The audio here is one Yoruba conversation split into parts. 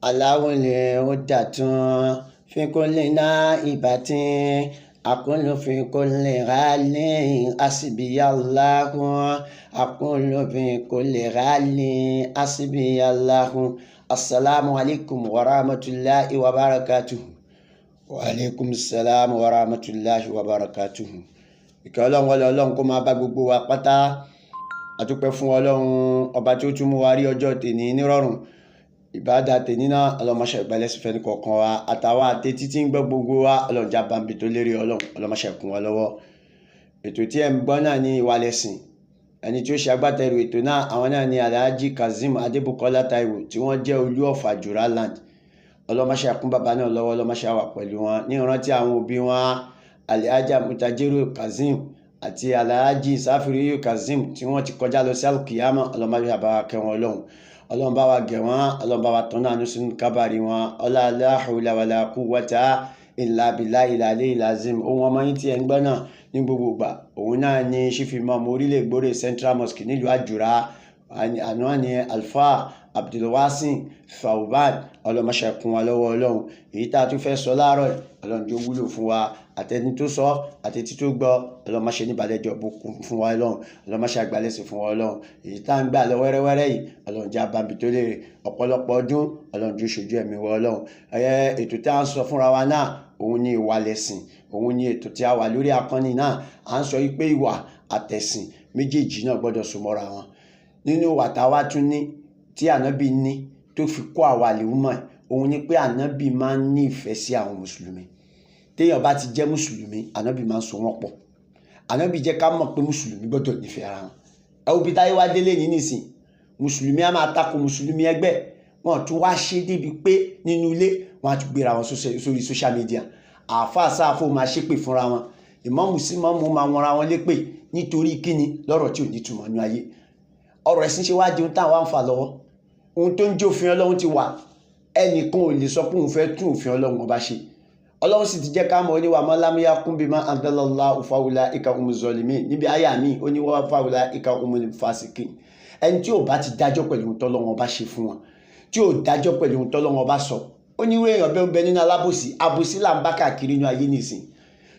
aláwọlẹ̀ ó dàtún fínkúnlẹ̀ náà ìbátin akúnlùfínkúnlẹ̀ rálẹ̀ àsìbíyàláhùn akúnlùfínkúnlẹ̀ rálẹ̀ àsìbíyàláhùn. Assalamu alaikum wa rahmatullahi wa barakatuhu. Wa alaikum salam wa rahmatullahi wa barakatuhu. Ìkẹ́ ọlọ́run wọlé ọlọ́run kó máa bá gbogbo wa pátá. Àdúpẹ́ fún ọlọ́run ọba tí ó tún mú wa rí ọjọ́ tèní nírọ̀rùn. Ìbádà tèní náà ọlọ́mọṣẹ́ ìgbàlẹ́sì fẹ́ni kọ̀ọ̀kan wa àtàwọn àtẹ́tí tí ń gbọ́ gbogbo wa ọlọ́run já bambi tó lérí ọlọ́mọṣẹ́ kún wa lọ́wọ́. Ètò tí ẹ̀ ń gbọ́ náà ní ìwà lẹ́sìn. Ẹni tí ó ṣe agbátẹrù ètò náà àwọn náà ní Alhaji Kazeem Adébùkọ́lá Táíwò tí wọ́n jẹ́ Olú Ọ̀fà Jura Land. Ọlọ́mọṣẹ́ kún bàbá náà lọ́wọ́ ọlọ́mọṣẹ́ wà pẹ̀lú wọn ní ìrántí àwọn òbí wọn Alhaja Mutajiru Kazeem àti Alhaji Safiriyu Kazeem tí wọ́n ti kọjá lọ sí alkiyama. Ọlọ́mọṣẹ́ àbáwá kẹ́ wọn lọ́hùn, ọlọ́run bá wa gẹ̀ wọ́n, ọlọ́run bá wa tán náà sínú kábàárì wọn. Ọlá la hawla wala quwwata illa billahil aliyyil azim. Ohun ọmọ yín tí ẹ̀ ń gbọ́ náà ní gbogbo ìgbà òun náà ní ṣífìmọ́ orílẹ̀ ìgbórè Central Mosque nílùú Àjùrà. Àná ni Alfa Abdulwasin Fawban. Ọlọ́mọṣẹ́ kún wa lọ́wọ́ ọlọ́run. Èyí tá a tún fẹ́ sọ láàárọ̀ ọlọ́run jó wúlò fún wa, àtẹni tó sọ àtẹtí tó gbọ́ ọlọ́mọṣẹ́ níbalẹ̀jọ́ bùkún fún wa ọlọ́run, ọlọ́mọṣẹ́ àgbàlẹ́sìn fún wa ọlọ́run. Èyí tá ń gbà lọ wẹ́rẹ́wẹ́rẹ́ yìí ọlọ́run já bambi tó lérè ọ̀pọ̀lọpọ̀ ọdún ọlọ́run jó ṣojú ẹ̀mí wa ọlọ́run. Ètò tí a ń sọ fúnra wa náà òun ni ìwà lẹ̀sìn, òun ni ètò tí a wà lórí akọ́ni náà. À ń sọ wípé ìwà àtẹ̀sìn méjèèjì náà gbọ́dọ̀ súnmọ́ra wọn. Nínú ìwà táwa tún ní tí ànábì ní tó fi kó àwa àlèhùnmọ̀ òun ni pé ànábì máa ń ní ìfẹ́ sí àwọn mùsùlùmí. Téèyàn bá ti jẹ́ mùsùlùmí ànábì máa ń so wọ́n pọ̀. Ànábì jẹ́ ká mọ̀ pé mùsùlùmí gbọ́dọ̀ nífẹ̀ẹ́ ara wọn. Ẹ wo bí táyé wá délé ní nísìn, mùsùlùmí á máa tako mùsùlùmí ẹgbẹ́, wọn tún wá ṣe débi pé nínú ilé wọn á tún gbéra wọn sórí social media. Àáfàá sáàfó máa ṣépè fúnra wọn, ìmáàmù sí ìmáàmù máa wọnra wọn lépè nítorí kíni lọ́rọ̀ tí ò ní túmọ̀ nínú ayé. Ọ̀rọ̀ ẹ̀sìn ṣe wá di ohun táwọn àǹfà lọ́wọ́. Ohun tó ń jẹ́ òfin Ọlọ́run ti wà, ẹnìkan ò lè sọ pé òun fẹ́ tún òfin Ọlọ́run ọba ṣe. Ọlọ́run sì ti jẹ́ ká mọ̀ oníwà man lam yahkum bima anzalallahu fa ulaika humuz zalimin. Níbi àyà mi oníwà fa ulaika humul fasiqin. Ẹni tí ò bá ti dájọ́ pẹ̀lú ohun tọ́lọ́run ọba ṣe fún wọn, tí ò dájọ́ pẹ̀lú ohun tọ́lọ́run ọba sọ, ó ní wúrẹ́ èèyàn bẹ́ẹ̀ ń bẹ nínú alábòsí. Àbòsí là ń bá káàkiri inú ayé nìsín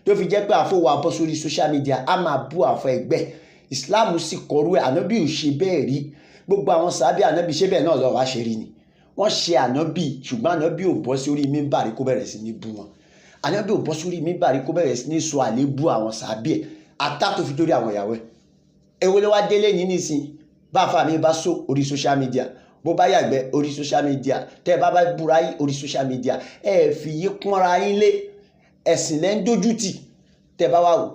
tó fi jẹ́ pé àfọwọ́ abọ́ sórí social media á máa bú àfọ ẹgbẹ́. Islam sì kọrú ẹ̀, ànábì ò ṣe bẹ́ẹ̀ rí. Gbogbo àwọn sàábì ànábì ṣe bẹ́ẹ̀ náà lọ́wọ́ wá ṣe rí ni. Wọ́n ṣe ànábì ṣùgbọ́n ànábì ò bọ́ sórí mímbàrí kó bẹ̀rẹ̀ sí ní bú wọn. Ànábì ò bọ́ sórí mímbàrí kó bẹ̀rẹ̀ sí ní sọ àlébù àwọn sàábì ẹ̀ ata tó fi dórí àwọn ìyàwó ẹ̀. Èwo ló wá délé ní nísìn, bá àfà mi bá sọ orí social media, bó bá yàgbẹ́ orí social media, tẹ́ ẹ bá búra yín orí social media. Ẹ fi yí kúnra yín lé ẹ̀sìn lẹ́ ń dójú tì. Tẹ́ ẹ bá wà wò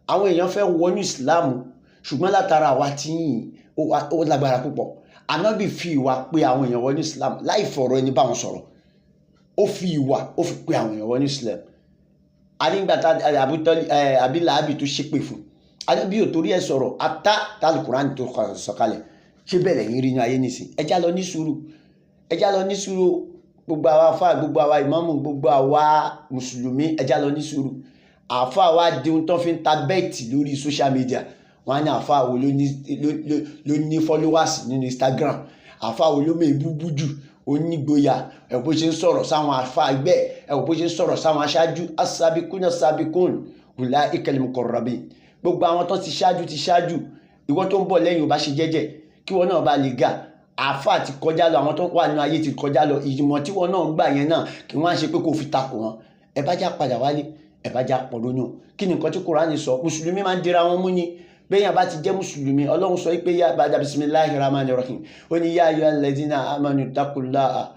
àwọn èèyàn fẹ́ wọnú Islam ṣùgbọ́n látara àwa tí yìnyín ó lágbára púpọ̀. Ànábì fi ìwà pé àwọn èèyàn wọnú Islam láì fọ̀rọ̀ ẹni bá wọn sọ̀rọ̀. Ó fi ìwà ó fi pé àwọn èèyàn wọnú Islam. Anígbàtà Abilahabi tó ṣépè fún Ànábì ò torí ẹ̀ sọ̀rọ̀ ata tálùkùránì tó sọ̀kalẹ̀. Ṣé bẹ̀rẹ̀ yín rí inú ayé nìsín? Ẹjá lọ ní sùúrù, ẹjá lọ ní sùúrù. Gbogbo àwa àfáà, gbogbo àwa ìmáàmù, gbogbo àwa mùsùlùmí ẹjá lọ ní sùúrù. Àfáà wa di ohun tó fi ń ta bẹ́ẹ̀tì lórí social media. Wọ́n á ní àfáà wo ló ní followers nínú Instagram, àfáà wo ló mẹ́ búbú jù, ó ní gboyà, ẹ̀ bó ṣe ń sọ̀rọ̀ sáwọn àfáà ẹgbẹ́, ẹ̀ bó ṣe ń sọ̀rọ̀ sáwọn aṣáájú. As-sabiquna as-sabiqun ulaikal muqarrabin. Gbogbo àwọn tó ti ṣáájú, ìwọ tó ń bọ̀ lẹ́yìn ò bá ṣe jẹ́jẹ́ kí wọ́n náà bá lè ga. Àfáà ti kọjá lọ, àwọn tó wà nínú ayé ti kọjá lọ. Ìmọ̀ tí wọ́n náà gbà yẹn náà kí wọ́n á ṣe pé kó fi takò wọn. Ẹ bá já padà wálé, ẹ bá já pọ̀ lónìí. Kí ni nǹkan tí Kùránì sọ? Mùsùlùmí máa ń dira wọn mú ni. Bẹ́yàn bá ti jẹ́ mùsùlùmí, Ọlọ́run sọ pé yá bàdà bismillahir rahmanir rahim. Ó ní yá ayyuhal ladhina amanu taqullaha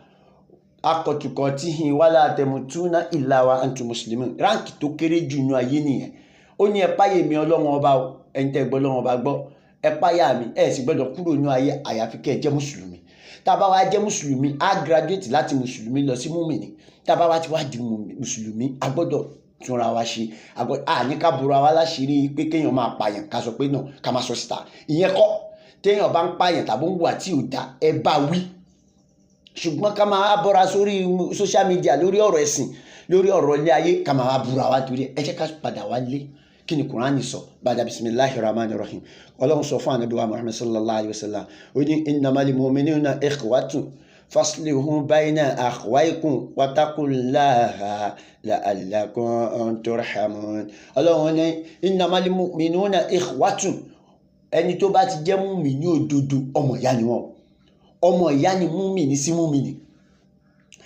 haqqa tuqatihi wala tamutunna illa wa antum muslimun. Ráǹkì tó kéré jù nínú ayé nìyẹn. Ó ní ẹ páyà mi Ọlọ́run ọba o, ẹ̀yin tẹ́ gbọ́ Ọlọ́run ọba gbọ́. Ẹ páyà mi, ẹ sì gbọ́dọ̀ kúrò nínú ayé àyàfi kẹ́ ẹ jẹ́ mùsùlùmí. Tá bá wá jẹ́ mùsùlùmí, á graduate láti mùsùlùmí lọ sí mùmínì. Tá bá wá ti wá di mùsùlùmí, a gbọ́dọ̀ túnra wa ṣe. Ní ká bora wa láṣìírí pé kéèyàn máa pààyàn ká sọ pé náà ká máa sọ síta. Ìyẹn kọ́. Téèyàn bá ń pààyàn tàbí ń wà tí ò dá ẹ bá wí. Ṣùgbọ́n ká máa bọ́ra sórí social media lórí ọ̀rọ̀ ẹ̀sìn, lórí ọ̀rọ̀ ilé ayé ká máa búra wa torí ẹ jẹ́ ká padà wá lé. Kí ni Kùránì sọ? Bàdà bismillahir rahmanir rahim. Ọlọ́run sọ fún Ànábì wa Muhammad sallallahu alayhi wa sallam. Ó ní innamal mu'minuna ikhwatun faslihu bayna akhawaykum wattaqullaha la'allakum turhamun. Ọlọ́run ní innamal mu'minuna ikhwatun, ẹni tó bá ti jẹ́ mùmínì òdodo ọmọ ìyá ni wọ́n, ọmọ ìyá ni mùmínì sí mùmínì.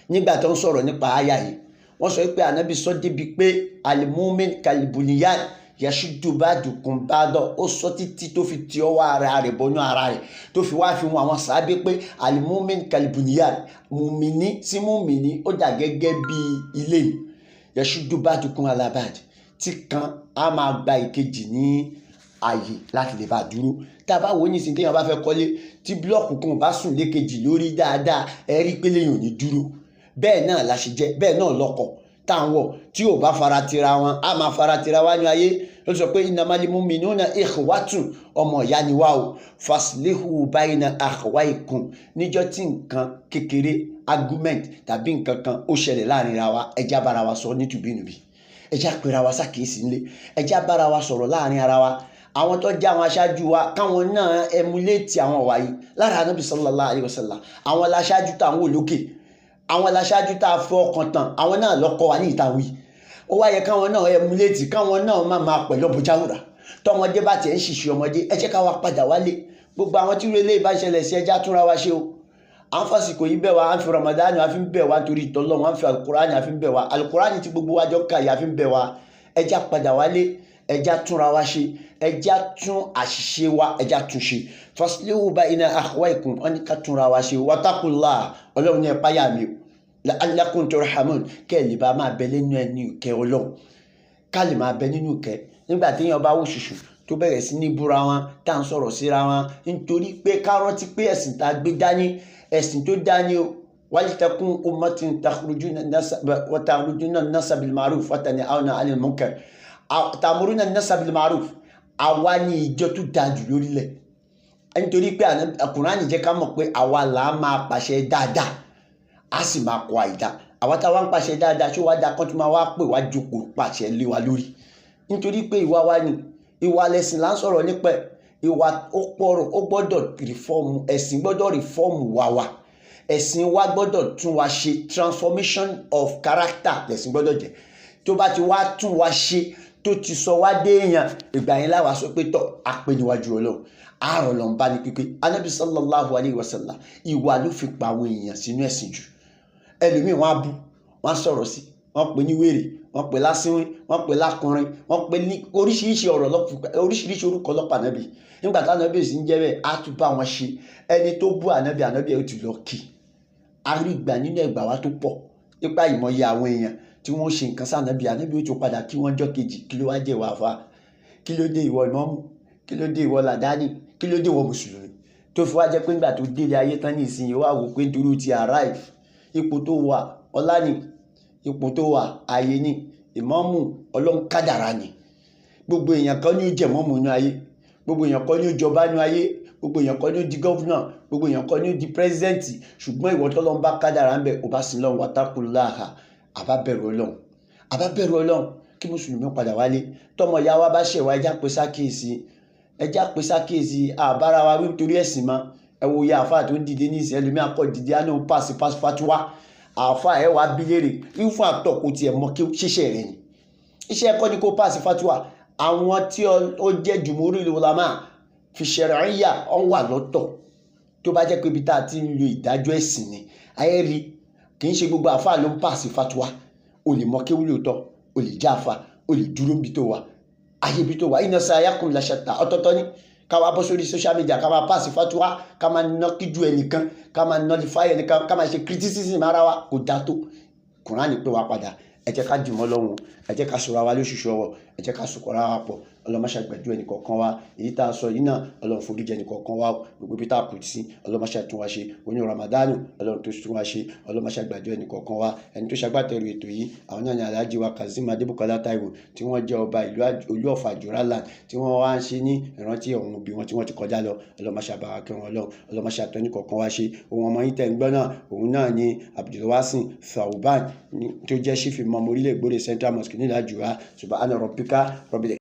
Nígbà tó ń sọ̀rọ̀ nípa àyà yìí wọ́n sọ pé ànábì sọ débi pé al-mu'min kal-bunyan yashuddu ba'dukum ba'dan, ó sọ títí tó fi ti ọwọ́ ara rẹ̀ bọ́nú ara rẹ̀ tó fi wá fi wọn àwọn sàábé pé al-mu'min kal-bunyan, mùmínì sí mùmínì ó dà gẹ́gẹ́ bí ilé yashuddu ba'dukum ala ba'd, tí kan á máa gba ìkejì ní ààyè láti lè bá dúró. Tá a bá wo nísìnyí téèyàn bá fẹ́ kọ́lé tí búlọ́ọ̀kù kan bá sùn lékejì lórí dáadáa ẹ rí pé léèyàn ò ní dúró. Bẹ́ẹ̀ náà la ṣe jẹ́, bẹ́ẹ̀ náà lọ́kọ̀ tá à ń wọ̀ tí ò bá fara tira wọn á máa fara tira wá ní ayé. Ló sọ pé innamal mu'minuna ikhwatun, ọmọ ìyá ni wá o. Faslihu bayna akhawaykum, níjọ́ tí nǹkan kékeré argument tàbí nǹkan kan ó ṣẹlẹ̀ láàrin ra wa ẹjá bára wa sọ nítùbínùbí, ẹjá pera wa ṣàkíyèsí nílé, ẹjá bára wa sọ̀rọ̀ láàrin ara wa. Àwọn tó jẹ́ àwọn aṣáájú wa káwọn náà emulate àwọn wàyí lára Ànábì sallallahu alaihi wasallam. Àwọn aláṣáájú táwọn olókè, àwọn aláṣáájú tá a fọ́ ọkàn tán, àwọn náà lọ́kọ́ wa ní ìtàwí. Ó wáyé káwọn náà emulate, káwọn náà máa pẹ̀lú ọbùjáwùrà. Tọmọdé bá tiẹ̀ ń ṣìṣe ọmọdé ẹ jẹ́ ká wá padà wálé. Gbogbo àwọn tí ilé bá ṣẹlẹ̀ sí ẹjá túnra wa ṣe o. À ń fàsìkò yìí bẹ̀ wá, à ń fi Ramadan à fi ń bẹ̀ wá torí ìtọ́lọ́run, à ń fi alukurani à fi ń bẹ̀ wá, alukurani tí gbogbo wa jọ ká yìí à fi ń bẹ̀ wá. Ẹjá padà wálé, ẹjá túnra wa ṣe, ẹjá tún àṣìṣe wa ẹjá tún ṣe. Faslihu bayna akhawaykum, wọ́n ní ká túnra wa ṣe. Wattaqullaha, Ọlọ́run ní ẹ páyà mi o. La'allakum turhamun, kẹ́ ẹ̀ lè bá máa bẹ nínú ẹni ìkẹ́ Ọlọ́run, ká lè máa bẹ nínú ìkẹ́. Nígbà tí èèyàn bá wò ṣùṣù tó bẹ̀rẹ̀ sí ní búra wọn tá à ń sọ̀rọ̀ síra wọn, nítorí pé ká rántí pé ẹ̀sìn tá a gbé dání ẹ̀sìn tó dání o. Walitakun ummatin ta'muruna an-nasa bil ma'ruf wa tanhauna 'anil munkar, ta'muruna an-nasa bil ma'ruf, àwa ni ìjọ tó dáa jù lórílẹ̀. Nítorí pé Kùránì jẹ́ ká mọ̀ pé àwa là á máa pàṣẹ dáadáa a sì máa kọ àìdá. Àwa táwa ń pàṣẹ dáadáa ṣó wá dáa kán tó máa wá pè wá jókòó pàṣẹ lé wa lórí. Nítorí pé ìwà wa ni ìwà lẹ̀sìn là ń sọ̀rọ̀ nípa ẹ̀. Ìwà ó pọ̀rọ̀, ó gbọ́dọ̀ rìfọ́ọ̀mù, ẹ̀sìn gbọ́dọ̀ rìfọ́ọ̀mù wa. Ẹ̀sìn wa gbọ́dọ̀ tún wa ṣe, transformation of character lẹ̀sìn gbọ́dọ̀ jẹ́. Tó bá ti wá tún wa ṣe tó ti sọ wá dé èèyàn, ìgbà yẹn láwa sọ pé tọ́ àpè níwájú Ọlọ́run, àárọ̀ lọ́n bá ní pípé. Ànábì sallallahu alaihi wasallam ìwà ló fi pa àwọn èèyàn sínú ẹ̀sìn jù. Ẹlòmíì wọ́n á bú, wọ́n á sọ̀rọ̀ sí, wọ́n pè ní wèrè, wọ́n pè lásìnwín, wọ́n pè lákùnrin, wọ́n pè ní oríṣiríṣi ọ̀rọ̀ oríṣiríṣi orúkọ lọ́pàá Ànábì. Nígbà tí Ànábì sì ń jẹ́ bẹ́ẹ̀ á tún bá wọn ṣe. Ẹni tó bú Ànábì ẹ̀ ó ti lọ kí. A rí ìgbà nínú ẹgbà wa tó pọ̀ nípa ìmọ̀ye àwọn èèyàn tí wọ́n ṣe nǹkan sí Ànábì ó tún padà kí wọ́n jọ́ kejì. Kí ló wá jẹ́ ìwà àfà? Kí ló dé ìwọ ìmámù? Kí ló dé ìwọ làdáni? Kí ló dé ìwọ mùsùlùmí? Tó fi wá jẹ́ pé nígbà tó délé ayé tán ní ìsinyìí wá wò pé nítorí ti arrive, ipò tó wà ọlá ni, ipò tó wà ayé ni, ìmámù Ọlọ́run kádàrá ni. Gbogbo èèyàn kan ní ó jẹ ìmámù nínú ayé, gbogbo èèyàn kan ní ó jọba nínú ayé, gbogbo èèyàn kan ní ó di gọ́vùnà, gbogbo èèyàn kan ní ó di pírẹ́sidẹ́ǹtì. Ṣùgbọ́n ìwọ tọ́lọ́run bá kádàrá ń bẹ̀ ò bá sin lọ́run, wattaqullaha, àbábẹ̀rù Ọlọ́run, àbábẹ̀rù Ọlọ́run. Kí mùsùlùmí padà wálé, tọmọ ìyá wa bá ṣẹ̀ wá ẹjá pé sákèésí, ẹjá pé sákèésí, àbára wa wí nítorí ẹ̀sìn mọ́. Ẹ wo ya àfáà tó ń dìde ní ìsìn, ẹlòmíì akọ dìde á ní òun pàṣẹ fatuwa. Àfáà ẹ wá bí léèrè irúfún àtọ̀ kò tiẹ̀ mọ kí ṣiṣẹ́ rẹ̀ ni. Iṣẹ́ ẹ̀kọ́ ni kó pàṣẹ fatuwa. Àwọn tí ó jẹ́ jumhurul ulama fi shar'iyya ọ wà lọ́tọ̀. Tó bá jẹ́ pé ibi tá a ti ń lo ìdájọ́ ẹ̀sìn ni ayé rí, kì í ṣe gbogbo àfáà ló ń pàṣẹ fatuwa. O lè mọ kéwú lóòótọ́, o lè já àfáà, o lè dúró níbi tó wà, ayé ibi tó wà. Inna sa'yakum la shatta, ọ̀tọ̀ọ̀tọ̀ ni. Ká wá bọ́ sórí social media ká máa pàṣẹ fatuwa, ká máa ná kíjú ẹnìkan, ká máa nullify ẹnìkan, ká máa ṣe criticism ara wa, kò dá tó. Kùránì pé wá padà, ẹ jẹ́ ká dìmọ́ lọ́hùn, ẹ jẹ́ ká sọ̀rọ̀ wa lóṣooṣù ọwọ́, ẹ jẹ́ ká sọ̀kọ̀ ara wa pọ̀. Ọlọ́run má ṣe gbàdúrà ẹnì kọ̀ọ̀kan wa. Èyí tá a sọ yìí náà Ọlọ́run foríjì ẹnì kọ̀ọ̀kan wa. Gbogbo ibi tá a kù sí Ọlọ́run má ṣe tún wa ṣe. Oyún Ramadanu Ọlọ́run tó tún wa ṣe. Ọlọ́run má ṣe gbàdúrà ẹnì kọ̀ọ̀kan wa. Ẹni tó ṣagbátẹrù ètò yìí àwọn náà ni Alhaji wa Kazeem Adébùkọ́lá Táíwò tí wọ́n jẹ́ ọba ìlú Olú Ọ̀fà Juraland tí wọ́n wá ń ṣe ní ìrántí àwọn òbí wọn tí wọ́n ti kọjá lọ. Ọlọ́run má ṣe bá wa kẹ́ wọn Ọlọ́run. Ọlọ́run má ṣe àtọ́ ẹnì kọ̀ọ̀kan wa ṣe. Ohun ọmọ yín tẹ̀ ń gbọ́ náà òun náà ni Abdulwasin Thawban tó jẹ́ chief imam orílẹ̀ Ìgbòrè Central Mosque nílùú Àjùwá. Subhana rabbika rabbil